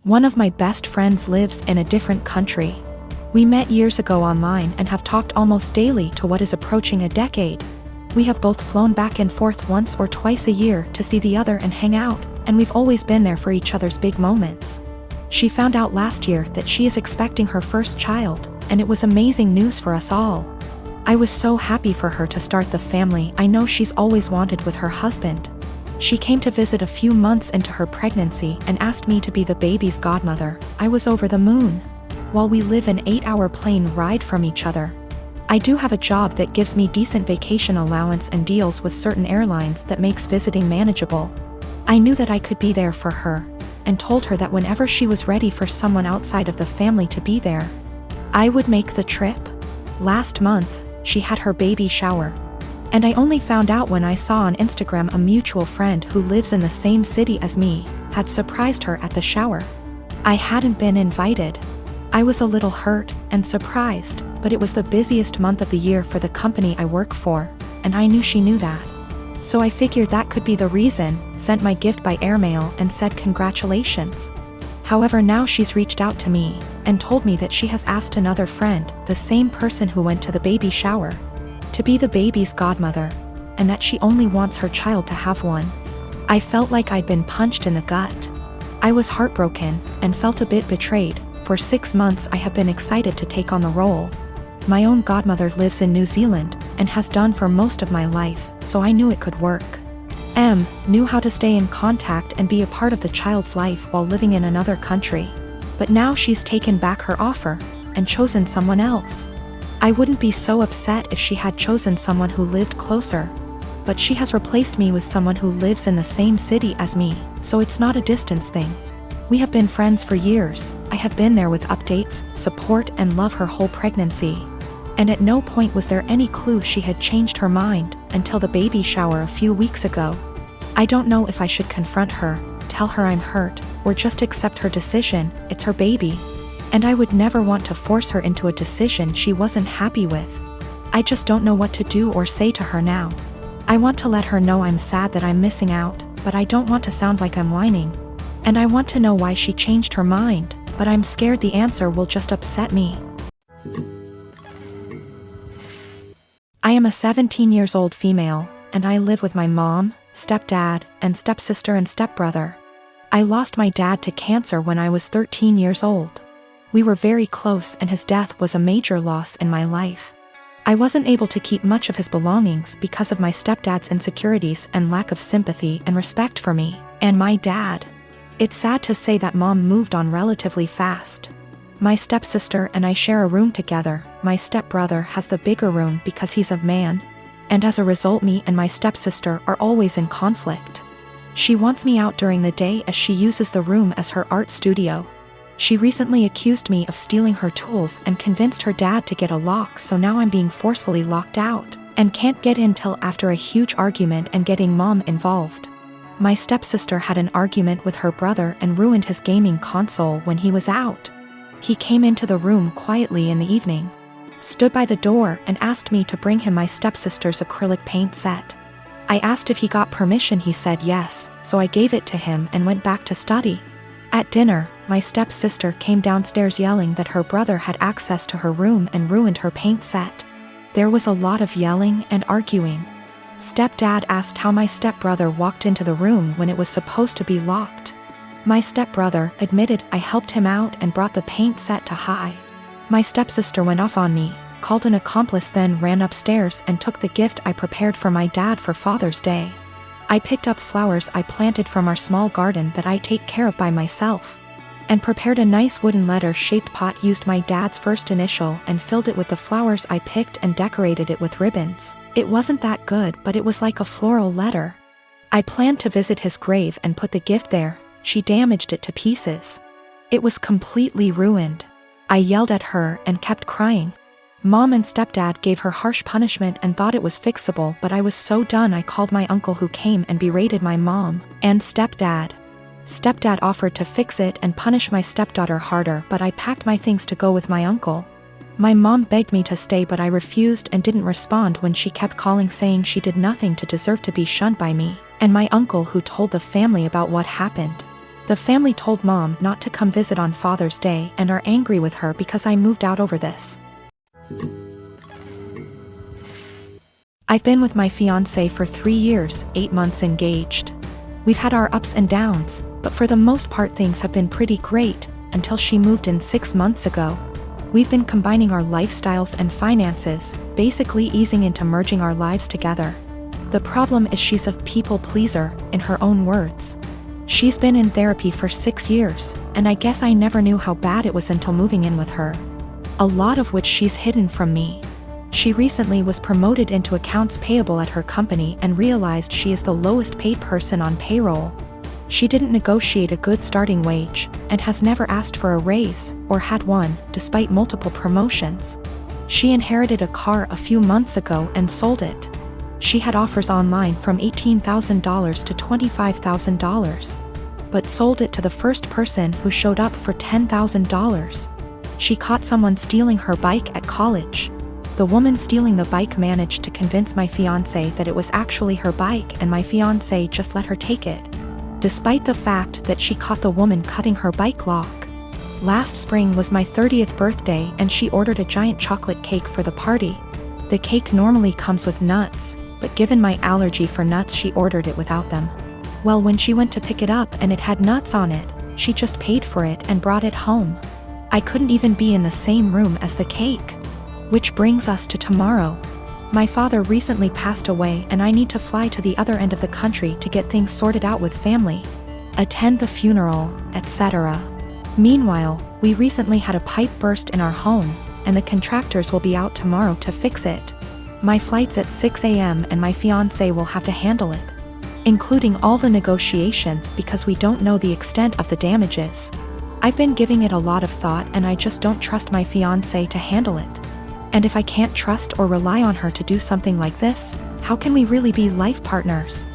One of my best friends lives in a different country. We met years ago online and have talked almost daily to what is approaching a decade. We have both flown back and forth once or twice a year to see the other and hang out, and we've always been there for each other's big moments. She found out last year that she is expecting her first child, and it was amazing news for us all. I was so happy for her to start the family I know she's always wanted with her husband. She came to visit a few months into her pregnancy and asked me to be the baby's godmother. I was over the moon. While we live an 8-hour plane ride from each other. I do have a job that gives me decent vacation allowance and deals with certain airlines that makes visiting manageable. I knew that I could be there for her, and told her that whenever she was ready for someone outside of the family to be there, I would make the trip. Last month, she had her baby shower. And I only found out when I saw on Instagram a mutual friend who lives in the same city as me, had surprised her at the shower. I hadn't been invited. I was a little hurt and surprised, but it was the busiest month of the year for the company I work for, and I knew she knew that. So I figured that could be the reason, sent my gift by airmail and said congratulations. However, now she's reached out to me, and told me that she has asked another friend, the same person who went to the baby shower, to be the baby's godmother, and that she only wants her child to have one. I felt like I'd been punched in the gut. I was heartbroken, and felt a bit betrayed. For 6 months I have been excited to take on the role. My own godmother lives in New Zealand, and has done for most of my life, so I knew it could work. Knew how to stay in contact and be a part of the child's life while living in another country. But now she's taken back her offer, and chosen someone else. I wouldn't be so upset if she had chosen someone who lived closer. But she has replaced me with someone who lives in the same city as me, so it's not a distance thing. We have been friends for years. I have been there with updates, support and love her whole pregnancy. And at no point was there any clue she had changed her mind, until the baby shower a few weeks ago. I don't know if I should confront her, tell her I'm hurt, or just accept her decision. It's her baby. And I would never want to force her into a decision she wasn't happy with. I just don't know what to do or say to her now. I want to let her know I'm sad that I'm missing out, but I don't want to sound like I'm whining. And I want to know why she changed her mind, but I'm scared the answer will just upset me. I am a 17-year-old female, and I live with my mom, stepdad, and stepsister and stepbrother. I lost my dad to cancer when I was 13 years old. We were very close, and his death was a major loss in my life. I wasn't able to keep much of his belongings because of my stepdad's insecurities and lack of sympathy and respect for me, and my dad. It's sad to say that mom moved on relatively fast. My stepsister and I share a room together. My stepbrother has the bigger room because he's a man, and as a result me and my stepsister are always in conflict. She wants me out during the day as she uses the room as her art studio. She recently accused me of stealing her tools and convinced her dad to get a lock, so now I'm being forcefully locked out, and can't get in till after a huge argument and getting mom involved. My stepsister had an argument with her brother and ruined his gaming console when he was out. He came into the room quietly in the evening, stood by the door and asked me to bring him my stepsister's acrylic paint set. I asked if he got permission. He said yes, so I gave it to him and went back to study. At dinner, my stepsister came downstairs yelling that her brother had access to her room and ruined her paint set. There was a lot of yelling and arguing. Stepdad asked how my stepbrother walked into the room when it was supposed to be locked. My stepbrother admitted I helped him out and brought the paint set to high. My stepsister went off on me, called an accomplice, then ran upstairs and took the gift I prepared for my dad for Father's Day. I picked up flowers I planted from our small garden that I take care of by myself, and prepared a nice wooden letter-shaped pot, used my dad's first initial and filled it with the flowers I picked and decorated it with ribbons. It wasn't that good, but it was like a floral letter. I planned to visit his grave and put the gift there. She damaged it to pieces. It was completely ruined. I yelled at her and kept crying. Mom and stepdad gave her harsh punishment and thought it was fixable, but I was so done I called my uncle, who came and berated my mom and stepdad. Stepdad offered to fix it and punish my stepdaughter harder, but I packed my things to go with my uncle. My mom begged me to stay, but I refused and didn't respond when she kept calling saying she did nothing to deserve to be shunned by me and my uncle, who told the family about what happened. The family told mom not to come visit on Father's Day and are angry with her because I moved out over this. I've been with my fiancé for 3 years, 8 months engaged. We've had our ups and downs, but for the most part things have been pretty great, until she moved in 6 months ago. We've been combining our lifestyles and finances, basically easing into merging our lives together. The problem is she's a people pleaser, in her own words. She's been in therapy for 6 years, and I guess I never knew how bad it was until moving in with her. A lot of which she's hidden from me. She recently was promoted into accounts payable at her company and realized she is the lowest paid person on payroll. She didn't negotiate a good starting wage, and has never asked for a raise, or had one, despite multiple promotions. She inherited a car a few months ago and sold it. She had offers online from $18,000 to $25,000. But sold it to the first person who showed up for $10,000. She caught someone stealing her bike at college. The woman stealing the bike managed to convince my fiancé that it was actually her bike and my fiancé just let her take it, despite the fact that she caught the woman cutting her bike lock. Last spring was my 30th birthday and she ordered a giant chocolate cake for the party. The cake normally comes with nuts, but given my allergy for nuts she ordered it without them. Well, when she went to pick it up and it had nuts on it, she just paid for it and brought it home. I couldn't even be in the same room as the cake. Which brings us to tomorrow. My father recently passed away and I need to fly to the other end of the country to get things sorted out with family, attend the funeral, etc. Meanwhile, we recently had a pipe burst in our home, and the contractors will be out tomorrow to fix it. My flight's at 6 a.m. and my fiancé will have to handle it, including all the negotiations because we don't know the extent of the damages. I've been giving it a lot of thought and I just don't trust my fiancé to handle it. And if I can't trust or rely on her to do something like this, how can we really be life partners?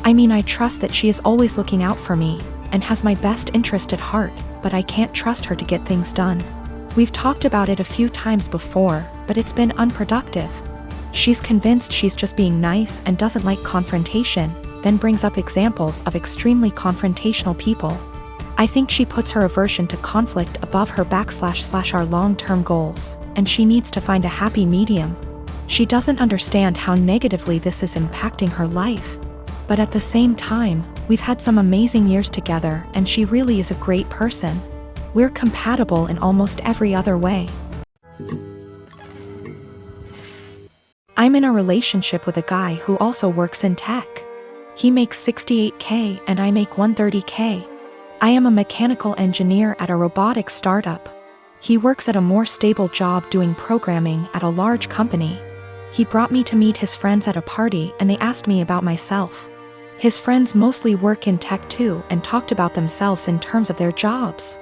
I mean, I trust that she is always looking out for me, and has my best interest at heart, but I can't trust her to get things done. We've talked about it a few times before, but it's been unproductive. She's convinced she's just being nice and doesn't like confrontation, then brings up examples of extremely confrontational people. I think she puts her aversion to conflict above her / our long-term goals, and she needs to find a happy medium. She doesn't understand how negatively this is impacting her life. But at the same time, we've had some amazing years together and she really is a great person. We're compatible in almost every other way. I'm in a relationship with a guy who also works in tech. He makes $68K and I make $130K. I am a mechanical engineer at a robotics startup. He works at a more stable job doing programming at a large company. He brought me to meet his friends at a party and they asked me about myself. His friends mostly work in tech too and talked about themselves in terms of their jobs.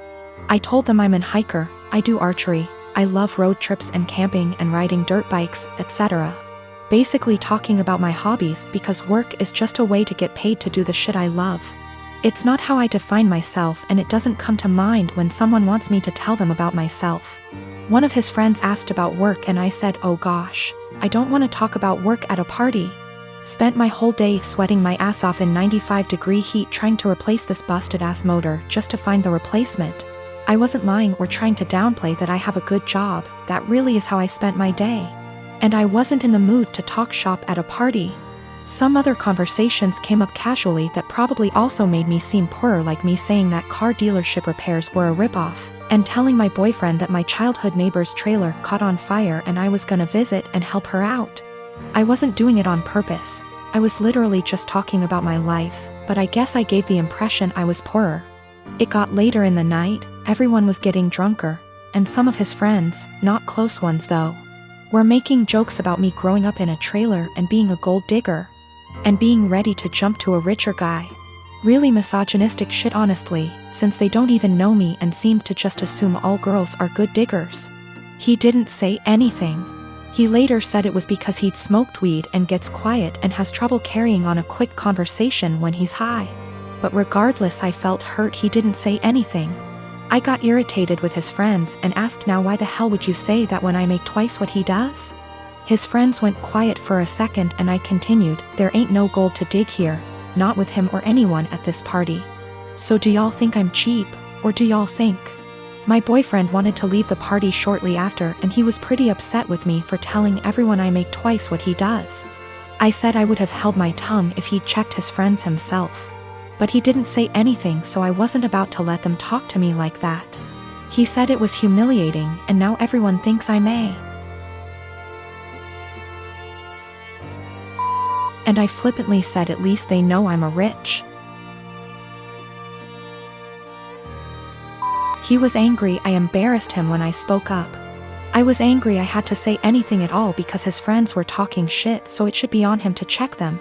I told them I'm an hiker, I do archery, I love road trips and camping and riding dirt bikes, etc. Basically talking about my hobbies because work is just a way to get paid to do the shit I love. It's not how I define myself and it doesn't come to mind when someone wants me to tell them about myself. One of his friends asked about work and I said, oh gosh, I don't want to talk about work at a party. Spent my whole day sweating my ass off in 95-degree heat trying to replace this busted ass motor just to find the replacement. I wasn't lying or trying to downplay that I have a good job, that really is how I spent my day. And I wasn't in the mood to talk shop at a party. Some other conversations came up casually that probably also made me seem poorer, like me saying that car dealership repairs were a ripoff, and telling my boyfriend that my childhood neighbor's trailer caught on fire and I was gonna visit and help her out. I wasn't doing it on purpose. I was literally just talking about my life, but I guess I gave the impression I was poorer. It got later in the night, everyone was getting drunker, and some of his friends, not close ones though, were making jokes about me growing up in a trailer and being a gold digger, and being ready to jump to a richer guy. Really misogynistic shit honestly, since they don't even know me and seemed to just assume all girls are good diggers. He didn't say anything. He later said it was because he'd smoked weed and gets quiet and has trouble carrying on a quick conversation when he's high. But regardless, I felt hurt he didn't say anything. I got irritated with his friends and asked, now why the hell would you say that when I make twice what he does? His friends went quiet for a second and I continued, there ain't no gold to dig here, not with him or anyone at this party. So do y'all think I'm cheap, or do y'all think? My boyfriend wanted to leave the party shortly after, and he was pretty upset with me for telling everyone I make twice what he does. I said I would have held my tongue if he'd checked his friends himself. But he didn't say anything, so I wasn't about to let them talk to me like that. He said it was humiliating, and now everyone thinks I'm a. And I flippantly said at least they know I'm a rich. He was angry. I embarrassed him when I spoke up. I was angry I had to say anything at all because his friends were talking shit, so it should be on him to check them.